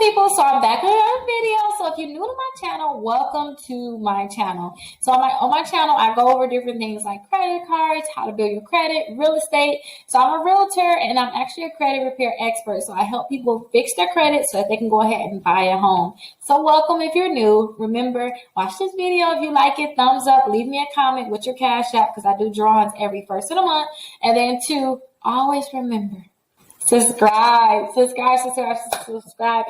people, so I'm back with another video. So if you're new to my channel, welcome to my channel. So on my channel, I go over different things like credit cards, how to build your credit, real estate. So I'm a realtor and I'm actually a credit repair expert. So I help people fix their credit so that they can go ahead and buy a home. So welcome if you're new. Remember, watch this video if you like it, thumbs up, leave me a comment with your Cash App because I do drawings every first of the month. And then two, always remember, subscribe,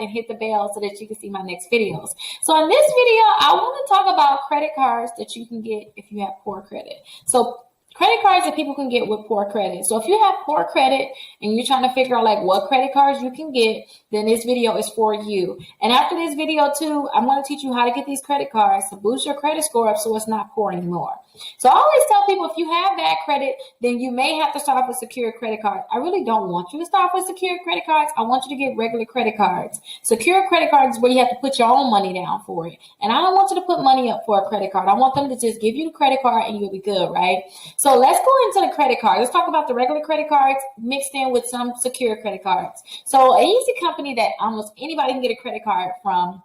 and hit the bell so that you can see my next videos. So in this video, I want to talk about credit cards that you can get if you have poor credit. So credit cards that people can get with poor credit. So if you have poor credit and you're trying to figure out like what credit cards you can get, then this video is for you. And after this video too, I'm going to teach you how to get these credit cards to boost your credit score up so it's not poor anymore. So I always tell people if you have bad credit, then you may have to start with secured credit cards. I really don't want you to start with secured credit cards. I want you to get regular credit cards. Secured credit cards is where you have to put your own money down for it. And I don't want you to put money up for a credit card. I want them to just give you the credit card and you'll be good, right? So let's go into the credit card. Let's talk about the regular credit cards mixed in with some secure credit cards. So an easy company that almost anybody can get a credit card from,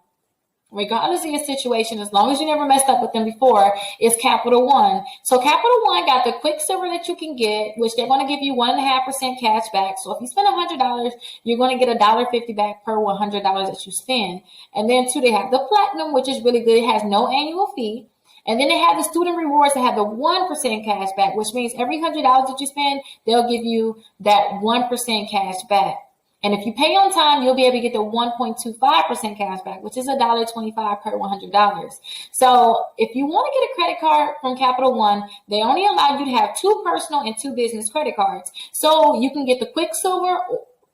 regardless of your situation, as long as you never messed up with them before, is Capital One. So Capital One got the Quicksilver that you can get, which they're going to give you 1.5% cash back. So if you spend $100, you're going to get $1.50 back per $100 that you spend. And then two, they have the Platinum, which is really good. It has no annual fee. And then they have the student rewards that have the 1% cash back, which means every $100 that you spend, they'll give you that 1% cash back. And if you pay on time, you'll be able to get the 1.25% cash back, which is $1.25 per $100. So if you want to get a credit card from Capital One, they only allow you to have 2 personal and 2 business credit cards. So you can get the Quicksilver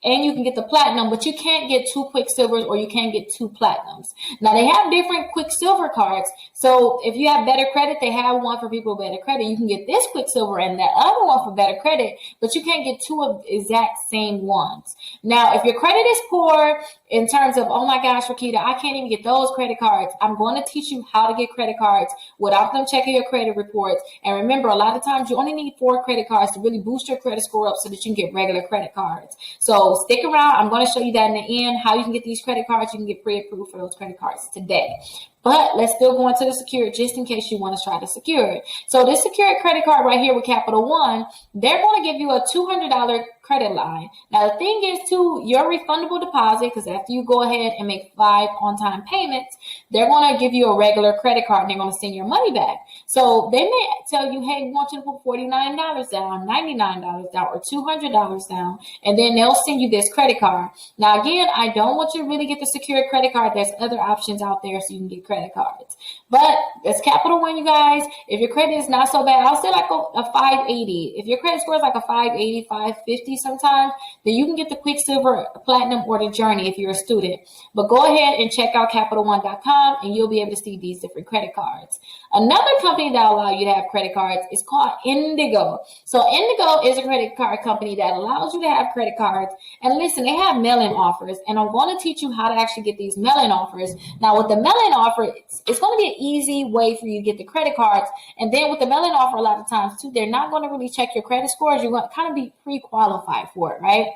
and you can get the Platinum, but you can't get 2 Quicksilvers or you can't get 2 Platinums. Now, they have different Quicksilver cards. So if you have better credit, they have one for people with better credit. You can get this Quicksilver and that other one for better credit, but you can't get 2 of the exact same ones. Now, if your credit is poor in terms of, oh my gosh, Rickita, I can't even get those credit cards, I'm going to teach you how to get credit cards without them checking your credit reports. And remember, a lot of times you only need 4 credit cards to really boost your credit score up so that you can get regular credit cards. So stick around. I'm going to show you that in the end, how you can get these credit cards. You can get pre-approved for those credit cards today. But let's still go into the secured just in case you want to try to secure it. So this secured credit card right here with Capital One, they're going to give you a $200 credit line. Now, the thing is, too, your refundable deposit, because after you go ahead and make 5 on-time payments, they're going to give you a regular credit card and they're going to send your money back. So they may tell you, hey, we want you to put $49 down, $99 down, or $200 down, and then they'll send you this credit card. Now, again, I don't want you to really get the secured credit card. There's other options out there so you can get credit cards. But that's Capital One, you guys. If your credit is not so bad, I'll say like a 580. If your credit score is like a 580, 550 sometimes, then you can get the Quicksilver, Platinum, or the Journey if you're a student. But go ahead and check out CapitalOne.com and you'll be able to see these different credit cards. Another company that will allow you to have credit cards is called Indigo. So Indigo is a credit card company that allows you to have credit cards. And listen, they have mail-in offers, and I'm going to teach you how to actually get these mail-in offers. Now, with the mail-in offer, it's going to be an easy way for you to get the credit cards. And then with the mail-in offer, a lot of times too, they're not going to really check your credit scores. You're going to kind of be pre-qualified for it, right?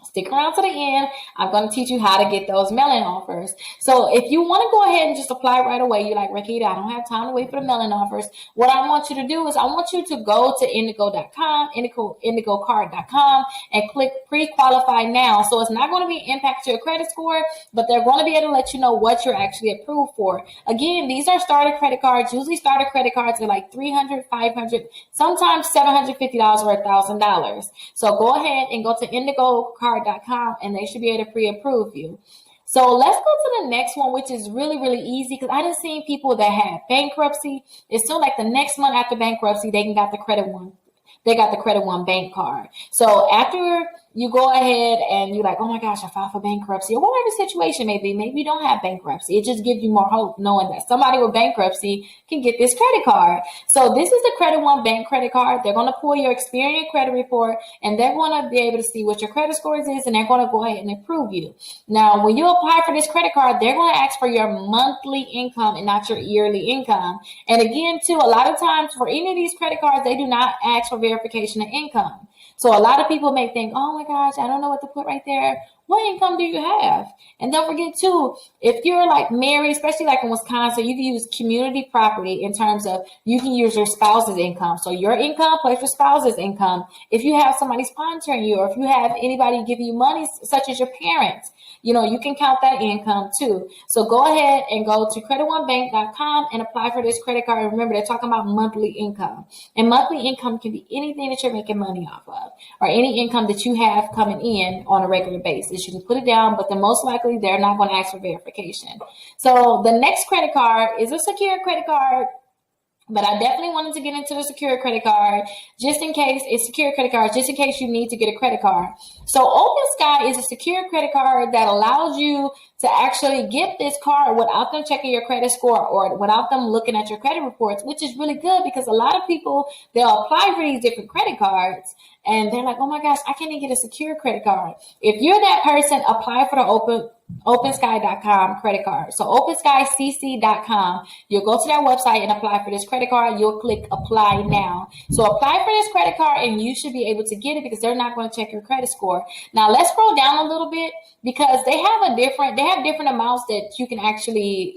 Stick around to the end. I'm going to teach you how to get those mail-in offers. So if you want to go ahead and just apply right away, you're like, Rickita, I don't have time to wait for the mail-in offers. What I want you to do is I want you to go to indigo.com, indigocard.com, and click pre-qualify now. So it's not going to be impact to your credit score, but they're going to be able to let you know what you're actually approved for. Again, these are starter credit cards. Usually starter credit cards are like $300, $500, sometimes $750 or $1,000. So go ahead and go to indigocard.com and they should be able to pre-approve you. So let's go to the next one, which is really, really easy because I done seen people that had bankruptcy. It's still like the next month after bankruptcy, they got the Credit One. They got the Credit One bank card. So after you go ahead and you're like, oh my gosh, I filed for bankruptcy, or whatever situation may be, maybe you don't have bankruptcy. It just gives you more hope knowing that somebody with bankruptcy can get this credit card. So this is the Credit One bank credit card. They're going to pull your Experian credit report and they're going to be able to see what your credit scores is, and they're going to go ahead and approve you. Now, when you apply for this credit card, they're going to ask for your monthly income and not your yearly income. And again, too, a lot of times for any of these credit cards, they do not ask for verification of income. So a lot of people may think, oh my gosh, I don't know what to put right there. what income do you have? And don't forget too, if you're like married, especially like in Wisconsin, you can use community property in terms of you can use your spouse's income. So your income plus your spouse's income. If you have somebody sponsoring you, or if you have anybody giving you money, such as your parents, you can count that income too. So go ahead and go to creditonebank.com and apply for this credit card. And remember, they're talking about monthly income. And monthly income can be anything that you're making money off of, or any income that you have coming in on a regular basis. You can put it down, but then most likely they're not going to ask for verification. So the next credit card is a secure credit card. But I definitely wanted to get into the secure credit card just in case it's secure credit card, just in case you need to get a credit card. So Open Sky is a secure credit card that allows you to actually get this card without them checking your credit score or without them looking at your credit reports, which is really good because a lot of people, they'll apply for these different credit cards and they're like, oh my gosh, I can't even get a secure credit card. If you're that person, apply for the OpenSky.com credit card. So OpenSkyCC.com. You'll go to their website and apply for this credit card. You'll click apply now. So apply for this credit card and you should be able to get it because they're not going to check your credit score. Now let's scroll down a little bit because they have different amounts that you can actually,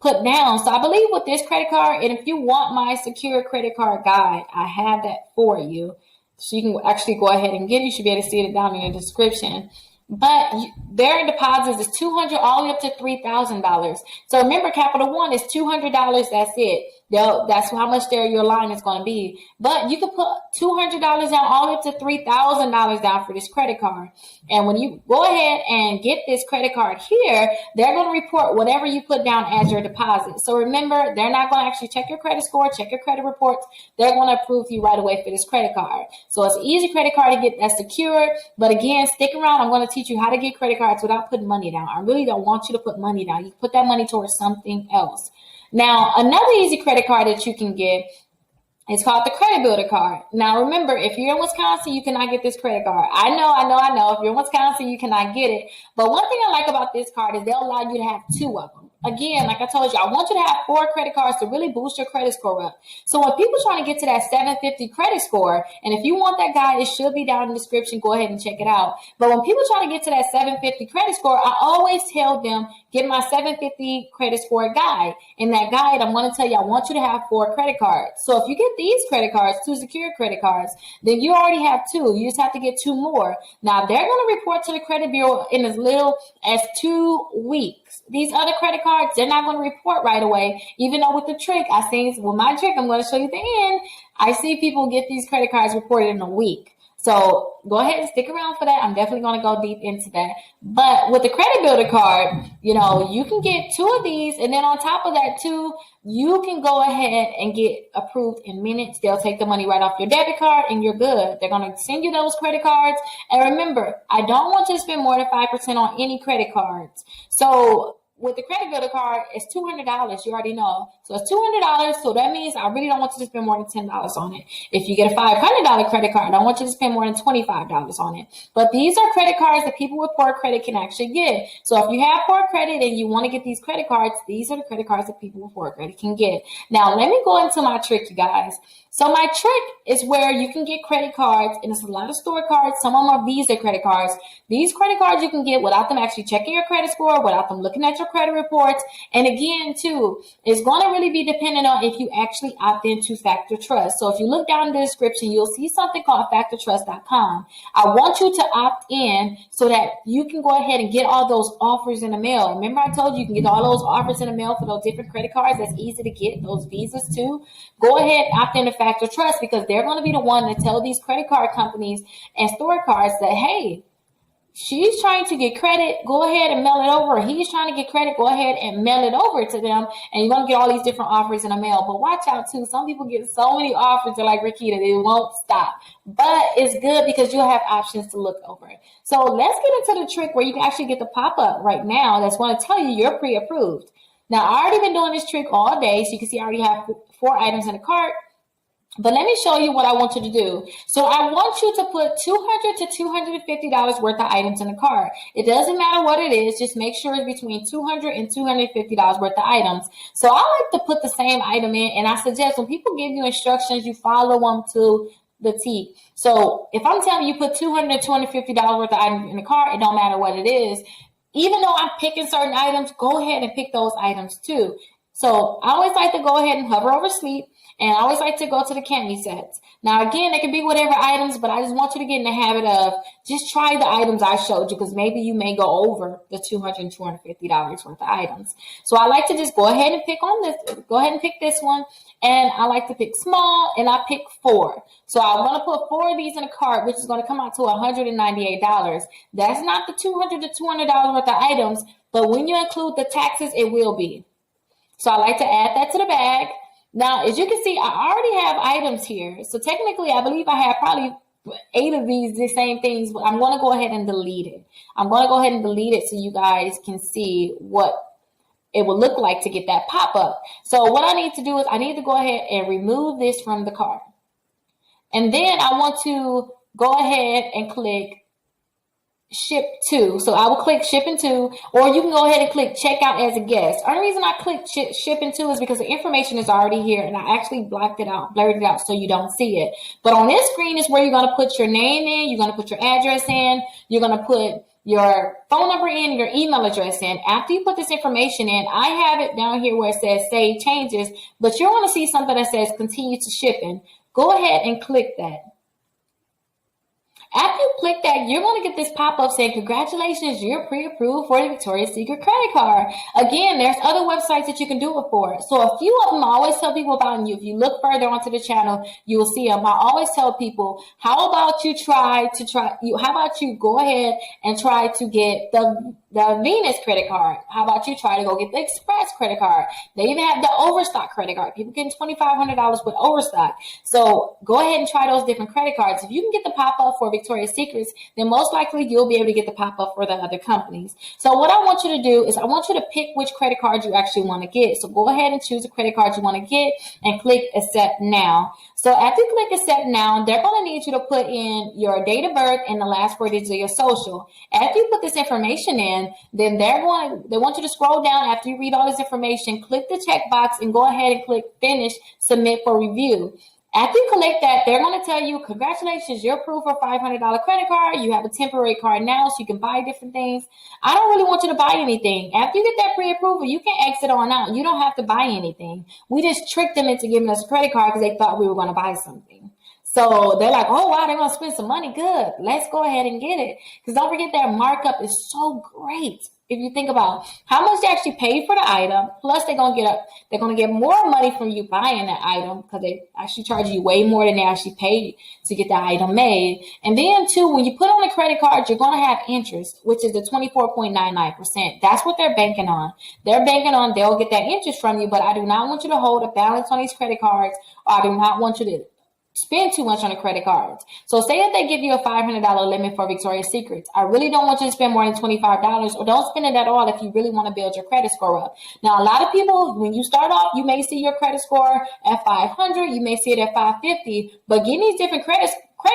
put down. So I believe with this credit card, and if you want my secure credit card guide, I have that for you. So you can actually go ahead and get it. You should be able to see it down in the description. But their deposits is $200 all the way up to $3,000. So remember, Capital One is $200. That's it. That's how much your line is going to be. But you can put $200 down all the way up to $3,000 down for this credit card. And when you go ahead and get this credit card here, they're going to report whatever you put down as your deposit. So remember, they're not going to actually check your credit score, check your credit reports. They're going to approve you right away for this credit card. So it's an easy credit card to get that's secure. But again, stick around. I'm going to teach you how to get credit cards without putting money down. I really don't want you to put money down. You put that money towards something else. Now, another easy credit card that you can get is called the Credit Builder card. Now, remember, if you're in Wisconsin, you cannot get this credit card. I know. If you're in Wisconsin, you cannot get it. But one thing I like about this card is they'll allow you to have two of them. Again, like I told you, I want you to have 4 credit cards to really boost your credit score up. So when people trying to get to that 750 credit score, and if you want that guide, it should be down in the description. Go ahead and check it out. But when people try to get to that 750 credit score, I always tell them, get my 750 credit score guide. In that guide, I'm going to tell you, I want you to have 4 credit cards. So if you get these credit cards, 2 secure credit cards, then you already have 2. You just have to get 2 more. Now, they're going to report to the credit bureau in as little as 2 weeks. These other credit cards, they're not going to report right away, even though with the trick, with my trick, I'm going to show you at the end, I see people get these credit cards reported in a week. So go ahead and stick around for that. I'm definitely going to go deep into that. But with the Credit Builder card, you can get 2 of these. And then on top of that, too, you can go ahead and get approved in minutes. They'll take the money right off your debit card and you're good. They're going to send you those credit cards. And remember, I don't want you to spend more than 5% on any credit cards. So with the Credit Builder card, it's $200. You already know. So it's $200. So that means I really don't want you to spend more than $10 on it. If you get a $500 credit card, I don't want you to spend more than $25 on it. But these are credit cards that people with poor credit can actually get. So if you have poor credit and you want to get these credit cards, these are the credit cards that people with poor credit can get. Now, let me go into my trick, you guys. So my trick is where you can get credit cards, and it's a lot of store cards. Some of them are Visa credit cards. These credit cards you can get without them actually checking your credit score, without them looking at your credit reports. And again, too, it's going to really be dependent on if you actually opt into Factor Trust. So if you look down in the description, you'll see something called FactorTrust.com. I want you to opt in so that you can go ahead and get all those offers in the mail. Remember I told you you can get all those offers in the mail for those different credit cards. That's easy to get, those Visas too. Go ahead, opt into Factor Trust because they're going to be the one to tell these credit card companies and store cards that, hey, she's trying to get credit, go ahead and mail it over. He's trying to get credit, go ahead and mail it over to them. And you're going to get all these different offers in the mail. But watch out too. Some people get so many offers, they're like, Rickita, they won't stop. But it's good because you'll have options to look over. So let's get into the trick where you can actually get the pop-up right now that's going to tell you you're pre-approved. Now, I already been doing this trick all day. So you can see I already have 4 items in the cart. But let me show you what I want you to do. So I want you to put $200 to $250 worth of items in the cart. It doesn't matter what it is. Just make sure it's between $200 and $250 worth of items. So I like to put the same item in. And I suggest when people give you instructions, you follow them to the T. So if I'm telling you put $200 to $250 worth of items in the cart, it don't matter what it is. Even though I'm picking certain items, go ahead and pick those items too. So I always like to go ahead and hover over sleep, and I always like to go to the candy sets. Now, again, they can be whatever items, but I just want you to get in the habit of just try the items I showed you, because maybe you may go over the $200, $250 worth of items. So I like to just go ahead and pick on this. Go ahead and pick this one. And I like to pick small, and I pick 4. So I want to put 4 of these in a cart, which is going to come out to $198. That's not the $200 to $200 worth of items, but when you include the taxes, it will be. So I like to add that to the bag. Now, as you can see, I already have items here. So technically, I believe I have probably 8 of these, the same things, but I'm going to go ahead and delete it. I'm going to go ahead and delete it so you guys can see what it will look like to get that pop-up. So what I need to do is I need to go ahead and remove this from the cart. And then I want to go ahead and click ship to. So I will click shipping to, or you can go ahead and click checkout as a guest. Only reason I click shipping to is because the information is already here, and I actually blocked it out, blurred it out so you don't see it. But on this screen is where you're going to put your name in, you're going to put your address in, you're going to put your phone number in, your email address in. After you put this information in, I have it down here where it says save changes, but you're going to see something that says continue to shipping. Go ahead and click that. After you click that, you're going to get this pop-up saying, congratulations, you're pre-approved for the Victoria's Secret credit card. Again, there's other websites that you can do it for. So a few of them I always tell people about, and if you look further onto the channel, you will see them. I always tell people, how about you go ahead and try to get the Venus credit card? How about you try to go get the Express credit card? They even have the Overstock credit card. People getting $2,500 with Overstock. So go ahead and try those different credit cards. If you can get the pop-up for Victoria's Secrets, then most likely you'll be able to get the pop-up for the other companies. So what I want you to do is I want you to pick which credit card you actually want to get. So go ahead and choose the credit card you want to get and click accept now. So after you click accept now, they're going to need you to put in your date of birth and the last 4 digits of your social. After you put this information in, then they want you to scroll down after you read all this information, click the checkbox and go ahead and click finish, submit for review. After you click that, they're going to tell you, congratulations, you're approved for a $500 credit card. You have a temporary card now, so you can buy different things. I don't really want you to buy anything. After you get that pre-approval, you can exit on out. You don't have to buy anything. We just tricked them into giving us a credit card because they thought we were going to buy something. So they're like, oh, wow, they're going to spend some money. Good. Let's go ahead and get it. Because don't forget that markup is so great. If you think about how much they actually paid for the item, plus they're gonna get more money from you buying that item because they actually charge you way more than they actually paid to get that item made. And then too, when you put on a credit card, you're gonna have interest, which is the 24.99%. That's what they're banking on. They're banking on they'll get that interest from you, but I do not want you to hold a balance on these credit cards, or I do not want you to spend too much on the credit cards. So say that they give you a $500 limit for Victoria's Secrets. I really don't want you to spend more than $25, or don't spend it at all if you really want to build your credit score up. Now, a lot of people, when you start off, you may see your credit score at 500, you may see it at 550, but getting these different credit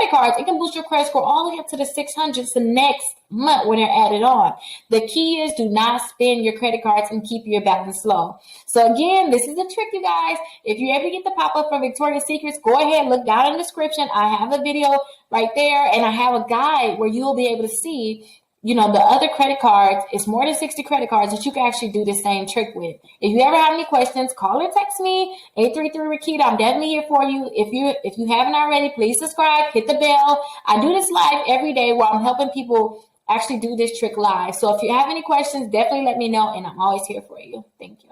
cards, it can boost your credit score all the way up to the 600s the next month when they're added on. The key is do not spend your credit cards and keep your balance low. So again, this is the trick, you guys. If you ever get the pop-up from Victoria's Secrets, go ahead, look down in the description. I have a video right there, and I have a guide where you'll be able to see, the other credit cards. It's more than 60 credit cards that you can actually do the same trick with. If you ever have any questions, call or text me, 833-Rickita. I'm definitely here for you. If you haven't already, please subscribe, hit the bell. I do this live every day where I'm helping people actually do this trick live. So if you have any questions, definitely let me know, and I'm always here for you. Thank you.